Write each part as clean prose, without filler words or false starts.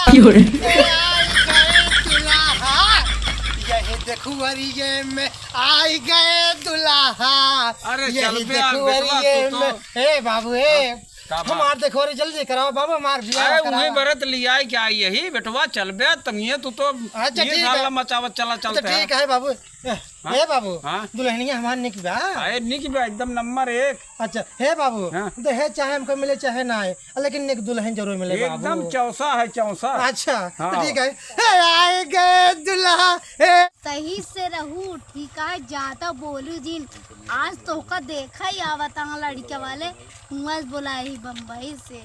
यही देखो अरिये में आई गए दुल्हा। अरे यही देखो अरिये में। हे बाबू हे हमार देखो रे जल्दी कराओ बाबू हमार बियाह कराओ। वही बरत लिया क्या यही बेटवा चल बे तंगिए तू तो अच्छा ये ठीक साला है मचावत चला तो चलता ठीक है बाबू। हे बाबू हाँ? दुल्हनिया हमार निक बा। अरे निक बे एकदम नंबर 1। अच्छा हे बाबू हाँ? दहेज चाहे हमको मिले चाहे ना आए लेकिन निक दुल्हन जरूर मिले बाबू। एकदम चौसा है चौसा। अच्छा हाँ। तो ठीक है। हे आए गए दुल्हा हे। सही से रहू ठीक है ज्यादा बोलू जिन आज तो का देखा ही आवता लड़किया वाले हुआ बोलाई बम्बई से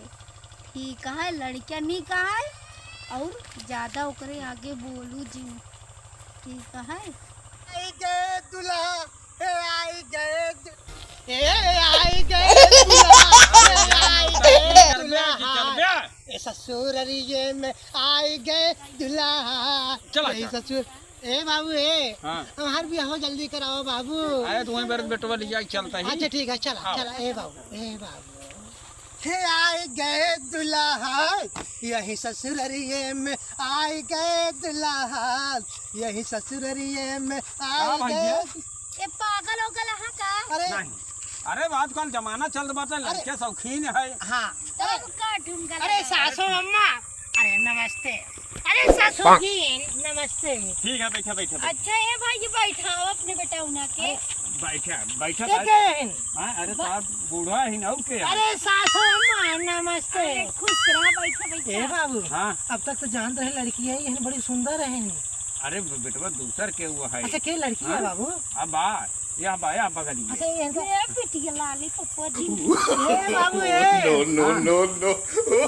ठीक है लड़किया नहीं कहा है और ज्यादा ओकरे आगे बोलू जिन ठीक है। आई गए दुल्हा हे आई गए हे आई गए दुल्हा हे आई गए दुल्हा ए ससुर अरिये में आई गए दुल्हा। चला ए ससुर ए बाबू ए हाँ। हमार भी हो जल्दी कराओ बाबू। अरे तुम्हें बरत बेटवा लिया चलता ही। अच्छा ठीक है चला चला ए बाबू हे आई गए दुल्हा यही ससुररिये में आई गए दुल्हा यही ससुररिये में आई गए। ये पागल हो गया हाँ का अरे नहीं अरे आजकल जमाना चल रहा है लड़के शौकीन है। हाँ तब का ढूंढा अरे सासू अम्मा अरे नमस्ते अरे सासू जी नमस्ते। ठीक है बैठा बैठा अच्छा ये भाई बैठाओ अपने बेटा उना के बैठा बैठा कैसे अरे साहब बूढ़ा ही ना के। अरे सासू अम्मा नमस्ते। खुश रहा बैठा ए बैठा बाबू हाँ अब तक तो जानते हैं लड़की है ये बड़ी सुंदर है। अरे बेटवा दूसर के हुआ है। अच्छा के लड़की है बाबू। अब आ या बाया बगली अच्छा ये ये पिटिया लाली पप्पा जी ए बाबू ए no, no, no.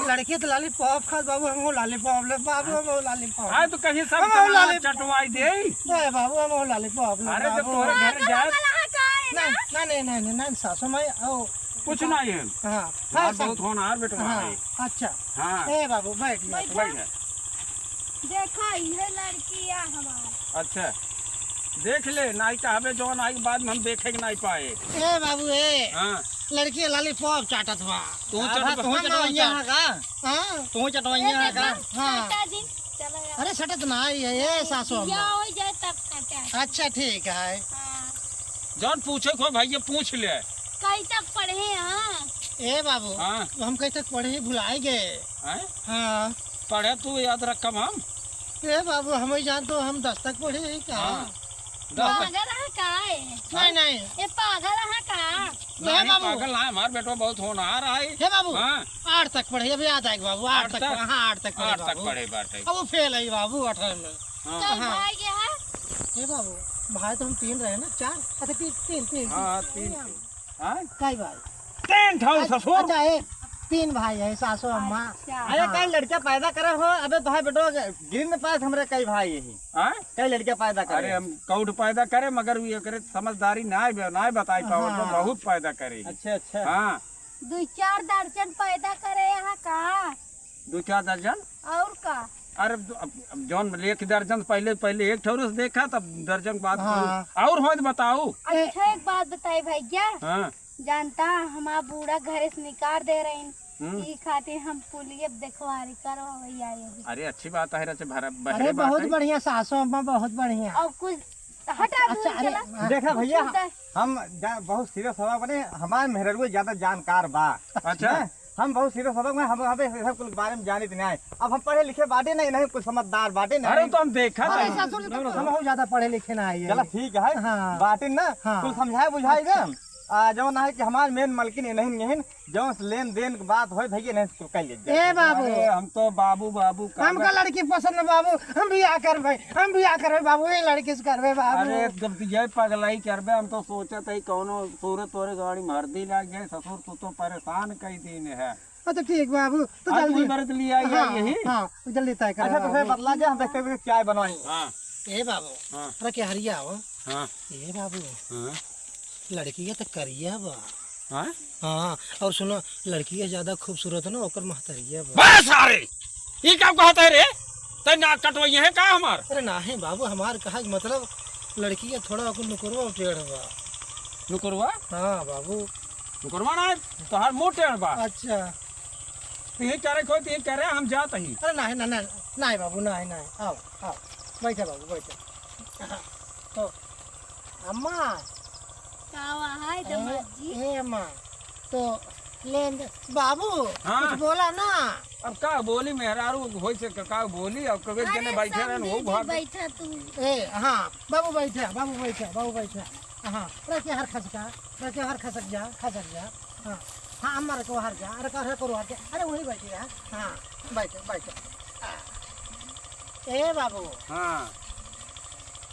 लड़की तो लॉलीपॉप खात बाबू हम लॉलीपॉप ले बाबू हम लॉलीपॉप। हाँ तो कहीं सब हम सामान लाले- चटवाई दे। ए बाबू हम लॉलीपॉप ले अरे जब बाबू। तोहरे घर जाए नहीं सासू माई आओ कुछ नहीं है। हाँ हाँ बहुत होनहार बेटवा हाँ है। अच्छा हाँ ए बाबू बैठ जा। बैठ देखा ये लड़की है हमारा। अच्छा देख ले नाई कहबे जो नाई के बाद में हम देखे नहीं पाए। ए बाबू ए हाँ लड़की लॉलीपॉप चाटत बा। तू तू चटवाइया है का। हाँ तू चटवाइया है का। हाँ काका जी चलो यार अरे सटत नहीं है ये सासू या अम्मा। हो जाए तब काटा। अच्छा ठीक है। हाँ जौन पूछे को भैया पूछ ले। कहीं तक पढ़े हाँ ए बाबू हाँ हम कहीं तक पढ़े भुलाए गए। हैं? हाँ पढ़े तू याद रखम हम। ए बाबू हम ही जान तो हम 10 तक पढ़े ही का। हाँ। पागल है का है नहीं ये पागल है का नहीं बाबू। पागल ना हमार बेटवा बहुत होनहार है। हे बाबू हाँ 8 तक पढ़े अभी याद आएगा बाबू 8 आठ तक तक? हाँ 8 तक आठ पढ़े तक बाबू। पढ़े बाटे। अब वो फेल है बाबू 18 में। हाँ कल हाँ। भाई गया है हे बाबू भाई तो हम 3 रहे ना 4 अच्छा 3 हाँ 3 हाँ कई भाई 3 ठाउ ससुर। अच्छा ये 3 भाई है सासू अम्मा। अरे कई लड़कियां पैदा करे हो अबे तो है बेटो गिन में पास हमरे कई भाई यही हाँ कई लड़कियां पैदा करे। अरे हम कौड पैदा करे मगर ये करे समझदारी ना बताई पाओ तो हाँ। बहुत पैदा करे। अच्छा अच्छा हाँ 2-4 दर्जन पैदा करे यहाँ का 2-4 दर्जन। और का अरे अब जौन एक दर्जन पहले एक ठौर से देखा तब दर्जन के बाद हाँ। और हो तो बताओ। अच्छा एक बात बताई भैया हाँ जानता हमारा बूढ़ा घर से निकाल दे रहे हम्म। ई खातिर हम पुलिये देखवारी करो भैया ये अरे अच्छी बात है रचे अरे बहरे बात बहुत है। बढ़िया सासू अम्मा बहुत बढ़िया। और कुछ हटा दूर अच्छा चला अरे देखा भैया कुछ हम बहुत सीरियस हो बने हमारे मेहरगो ज्यादा जानकार बा। अच्छा हैं? हम बहुत सीरियस हो गए हम सब कुछ बारे में जानित नहीं आए। अब हम पढ़े लिखे बाटे नहीं कुछ समझदार बाटे अरे नहीं। तो हम देखा अरे था। ससुर जी तो हम बहुत ज्यादा पढ़े लिखे ना आए चलो ठीक है हाँ। बाटे ना हाँ। कुछ समझाए बुझाएगा जौन है कि हमारे मेन मलकिन नहीं जौन लेन देन के बात हो भैया नहीं कल ए बाबू अरे हम तो बाबू हमका लड़की पसंद है बाबू हम भी आ करबे बाबू ये लड़की से करबे बाबू। अरे जब ये पगलाई करबे हम तो सोचत है कौनो सूरत तोरे गाड़ी मर्दी लाग गए ससुर तू तो परेशान कई दिन है। अच्छा ठीक बाबू तो आज जल्दी तू बरत लिया यही। हाँ जल्दी तय कर। अच्छा तो फिर बदला जा हम देखते हुए चाय बनवाई। हाँ ए बाबू हाँ अरे क्या हरिया हो हाँ ए बाबू हाँ लड़की है तो करिया बा। हाँ हाँ और सुनो लड़की है ज्यादा खूबसूरत है ना ओकर महतरिया बा। बस अरे ये क्या कहता है रे ते ना कटवाई है का हमार। अरे ना है बाबू हमार कहा मतलब लड़की है थोड़ा ओकर नुकरवा टेढ़ बा। नुकरवा हाँ बाबू नुकरवा ना तोहार मोटे बा। अच्छा तू ये करे कोई तू ये करे हम जात ही। अरे ना है ना नहीं बाबू नहीं नहीं, आओ आओ बैठे बाबू बैठे। हाँ, तो अम्मा का है दामाद जी? ए अम्मा तो लेन बाबू हाँ। कुछ बोला ना। अब का बोली मेहरारू होई से का बोली अब कबे जने अरे बैठे रहन वो समझी भाग बैठा तू। ए हाँ बाबू बैठे बाबू बैठे बाबू बैठे। हाँ रखे हर खसका रखे हर खसक जा हाँ हाँ अम्मा रखो हर जा अरे कर करो हर जा अरे वही बैठे है। हाँ बैठे बैठे। ए बाबू हाँ।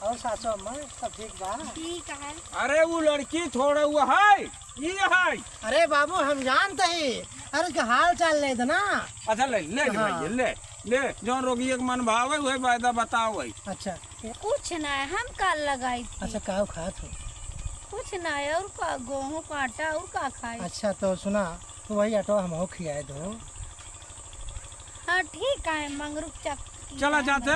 और सासू अम्मा सब ठीक बा? ठीक है। अरे वो लड़की थोड़ा हुआ है ये है। अरे बाबू हम जानते ही अरे उसका हाल चाल ले दो ना। अच्छा ले ले हाँ। भाई ले ले जो रोगी के मन भावे वही वायदा बताओ भाई। अच्छा कुछ ना है, हम कल लगाई थी। अच्छा काव खात हो? कुछ ना है, और का गेहूं का आटा और का खाई। अच्छा तो सुना तो वही ऑटो हम हो खियाए दो। हाँ ठीक है, मंगरूप चक चला जाते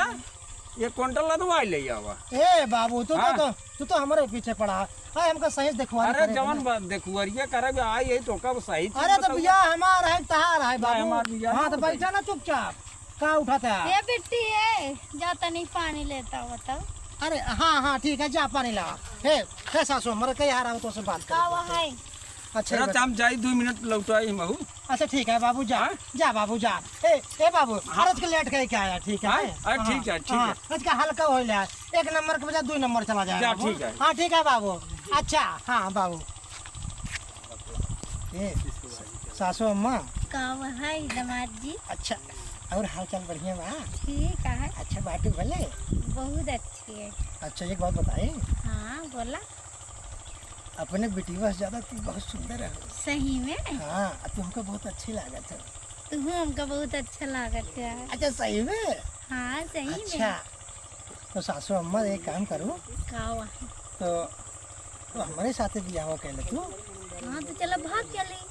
ये क्विंटल लदवाई ले आवा। ए बाबू हाँ। तू तो हमारे पीछे पड़ा है हमका सही देखवा। अरे जवान देखुअरिया करे आई यही तो कब सही चीज अरे तो बताओ। बिया हमारा है तहार है बाबू। हमार बिया हाँ तो नहीं बैठा ना चुपचाप का उठाता है। ये बिट्टी है, जाता नहीं पानी लेता हो तब। अरे हाँ हाँ ठीक है जा पानी ला। हे सासू हमारे कहीं आ रहा हो तो से बात का कर। है? अच्छा अरे हम जाई 2 मिनट लौटाई महू। अच्छा ठीक है बाबू जा हाँ? जा बाबू जा। ए बाबू अरज के लेट के क्या आया ठीक है। हाँ? अरे ठीक है, ठीक है। अरज का हल्का हो लिया 1 नंबर के बजाय 2 नंबर चला जाएगा जा, बाबू। ठीक है। हाँ ठीक है बाबू। अच्छा हाँ बाबू। ए सासू अम्मा का है दामाद जी? अच्छा और हाल चाल बढ़िया बा? ठीक है, अच्छा बाटू भले। बहुत अच्छी है। अच्छा एक बात बताए हाँ बोला। अपने बेटीवा से ज्यादा तू बहुत सुंदर है। सही में हाँ तुमको बहुत अच्छी लागत है। तू हमका बहुत अच्छा लागत है। अच्छा सही में? हाँ सही अच्छा में। तो सासू अम्मा एक काम करूँ का तो हमारे साथ बियाह कर ले तू। हाँ तो चलो भाग चली।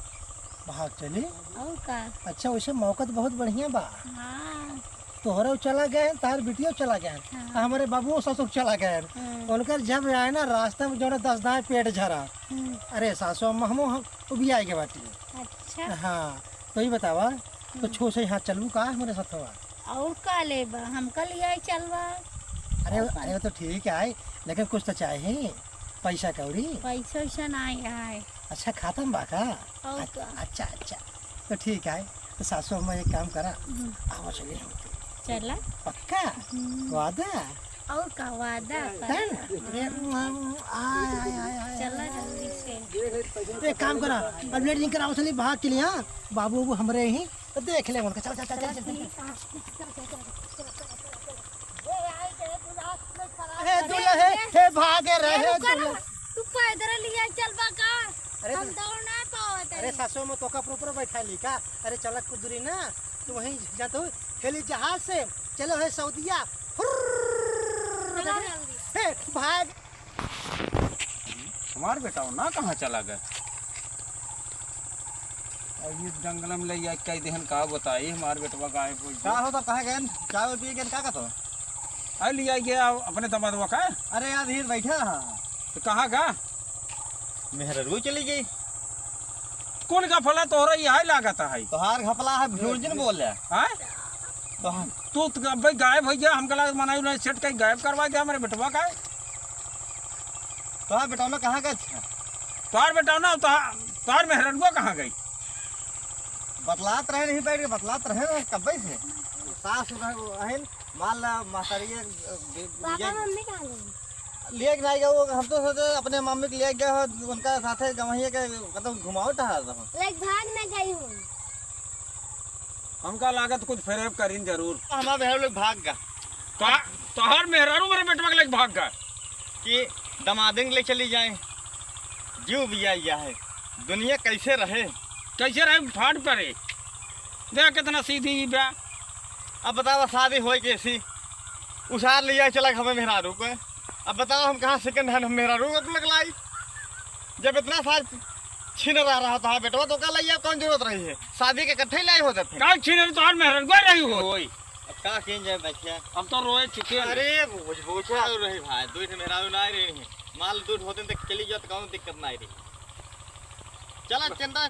भाग चली? और का? अच्छा वैसे मौका तो बहुत बढ़िया बा। हाँ तोहरा चला गए तार बिटिया चला गए हाँ। हमारे बाबू ससुर चला गए। हाँ। उनकर जब आए ना रास्ते में जो 10 दाएं पेट झरा। अरे सासू अम्मा हम भी आएगे बाटी। अच्छा हाँ तो ये बतावा तो छो से यहाँ चलू का हमारे साथ हुआ? और का लेबा? हमका लिया चलवा। अरे अरे तो ठीक है लेकिन कुछ तो चाहिए पैसा कौड़ी। पैसा वैसा नहीं है। अच्छा खाता बा का? और का? अच्छा अच्छा तो ठीक है तो सासू अम्मा एक काम करा आवा चलिए हम चला। पक्का वादा? और का वादा कर। चला जल्दी से। एक काम करा अब लेट नहीं करा चलिए भाग के लिए। हाँ बाबू वो हमरे ही तो देख ले उनका। चल चल चल चल हे दूल्हे हे भागे रहे दूल्हे। तू पैदल लिया चलबा का? अरे हम दौड़ ना पावत। अरे सासू में तोका ऊपर बैठा ली का? अरे चलत कुछ दूरी ना तो वहीं जाते हो हेली जहाज से चलो है सऊदिया। चला जल्दी। हे भाग। हमार बेटा ना कहाँ चला गया? अब ये जंगल में ले जाए कई दिन का बताई हमार बेटवा गायब हो का हो तो कहाँ गए? चावल पिए गए का तो? आई लिया गया अपने दमादवा का। अरे यार धीर बैठा। तो कहाँ का? मेहररू चली गई। कौन का फला तोहरा यही लागत है? तोहार घपला है झूठजिन बोल रहा हैं? है। तू तो भाई गायब हो गया हमका लगा मनाई उन्हें सेट कहीं गायब करवा दिया हमारे बेटवा का। तोहार बेटा में कहाँ गए? तोहार बेटा ना तोहार मेहरनवा कहाँ गई? बतलात रहे नहीं बैठ के बतलात रहे कब से सास अहन मान ला मास्टरिये मम्मी कहाँ गई? लिए नहीं गए वो। हम तो सोचे अपने मम्मी के लिए गए उनका साथे गवैया के कदम घुमाओ टहल रहा। लाइक भाग ना गई हूँ। हमका लागत कुछ फेरेब करीन जरूर। हमारा बहन लोग भाग गया तोहार मेहरारू मेरे बेटवा के लेके भाग गया कि दमादन ले चली जाए। जीव भी आया है दुनिया कैसे रहे। कैसे रहे फाट पड़े देख कितना सीधी ब्या। अब बताओ शादी हो कैसी उसार लिया चला हमें मेहरारू को। अब बताओ हम कहाँ सेकंड हैंड हम मेहरारू को लगलाई। जब इतना साल छीन रहा था बेटवा तो कल लिया कौन जरूरत रही है? शादी के इकट्ठे लाई होते थे। का छीने तोहार मेहरनवा रही हो। अब का किन जाए बच्चा। हम तो रोए चुके हैं। अरे पूछा रही भाई दूध मेहरारू ना रही माल दूध होते तो चली जाओ तो कौन दिक्कत ना रही। चला चंदा